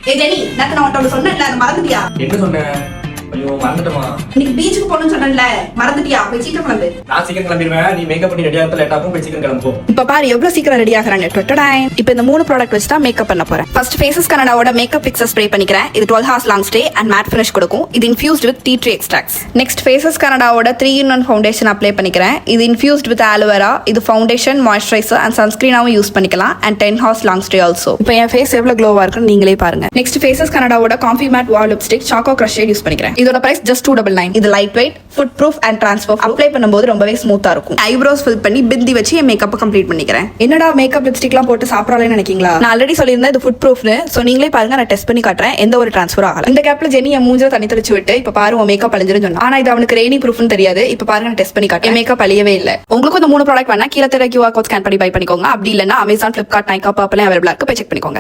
ஏ Jenny, நான் உன்கிட்ட சொன்னேன்ல, அதை மறந்துட்டியா? என்ன சொன்னேன்? ஐயோ மறந்துட்டமா. இன்னைக்கு பீச்சுக்கு போகணும்னு சொன்னேன்ல, மறந்துட்டியா? போய் சீக்கிரம் கிளம்பு. நான் சீக்கிரம் கிளம்பிடுவேன். நீ மேக்கப் பண்ணி ரெடி ஆகிறது லேட் ஆகும். போய் சீக்கிரம் கிளம்பு. இப்ப பாரு எவ்வளவு சீக்கிரம் ரெடி ஆகுறாங்க. இப்போ இந்த 3 ப்ராடக்ட் வச்சு தான் மேக்கப் பண்ண போறேன். ஃபர்ஸ்ட் ஃபேசஸ் கனடாவோட மேக்கப் பிக்சர் ஸ்ப்ரே பண்ணிக்கிறேன். இது 12 hours long stay and matte finish கொடுக்கும். இது infused with tea tree extracts. Next Faces கனடாவோட 3-in-1 ஃபவுண்டேஷன் அப்ளை பண்ணிக்கிறேன். இது இன்ஃபியூஸ்ட் வித் ஆலோவேரா. இது ஃபவுண்டேஷன், மாய்ஸ்சரைசர் அண்ட் சன்ஸ்கிரீனாவும் யூஸ் பண்ணிக்கலாம். And 10 hours long stay also. இப்போ என் ஃபேஸ் எவ்வளவு க்ளோவா இருக்குன்னு நீங்களே பாருங்க. நெக்ஸ்ட் ஃபேசஸ் கனடாவோட coffee matte wall lipstick choco crush shade use பண்ணிக்கிறேன். இதோட பிரைஸ் ஜஸ்ட் $299. இது light weight, food proof and transfer. Apply பண்ணும்போது ரொம்பவே ஸ்மூத்தா இருக்கும். ஐப்ரோஸ் ஃபில் பண்ணி பிந்தி வச்சு என் மேக்கப் கம்ப்ளீட் பண்ணிக்கிறேன். என்னடா மேக்கப் லிப்ஸ்டிக்லாம் போட்டு சாப்பிடறாளேன்னு நினைக்கீங்களா? நான் ஆல்ரெடி சொல்லியிருந்தேன் இது ஃபுட் ப்ரூஃப்னு. சோ நீங்களே பாருங்க, நான் டெஸ்ட் பண்ணி காட்டுறேன். எந்த ஒரு ட்ரான்ஸ்ஃபர் ஆகல. இந்த கேப்ல ஜெனி என் மூஞ்சில தண்ணி தெளிச்சு விட்டு இப்ப பாரு உன் மேக்கப் அழிஞ்சிரும் சொன்னா. ஆனா இது அவனுக்கு ரெய்னி ப்ரூஃப்னு தெரியாது. இப்ப பாருங்க, நான் டெஸ்ட் பண்ணி காட்டுறேன். மேக்கப் அழியவே இல்ல. உங்களுக்கு இந்த 3 ப்ராடக்ட் வேணா கீழே தெரிய QR கோட் ஸ்கேன் பண்ணி பை பண்ணிக்கோங்க. அப்படி இல்லன்னா Amazon, Flipkart, Nykaa, Purple அவைலபிளா இருக்கு. போய் செக் பண்ணிக்கோங்க.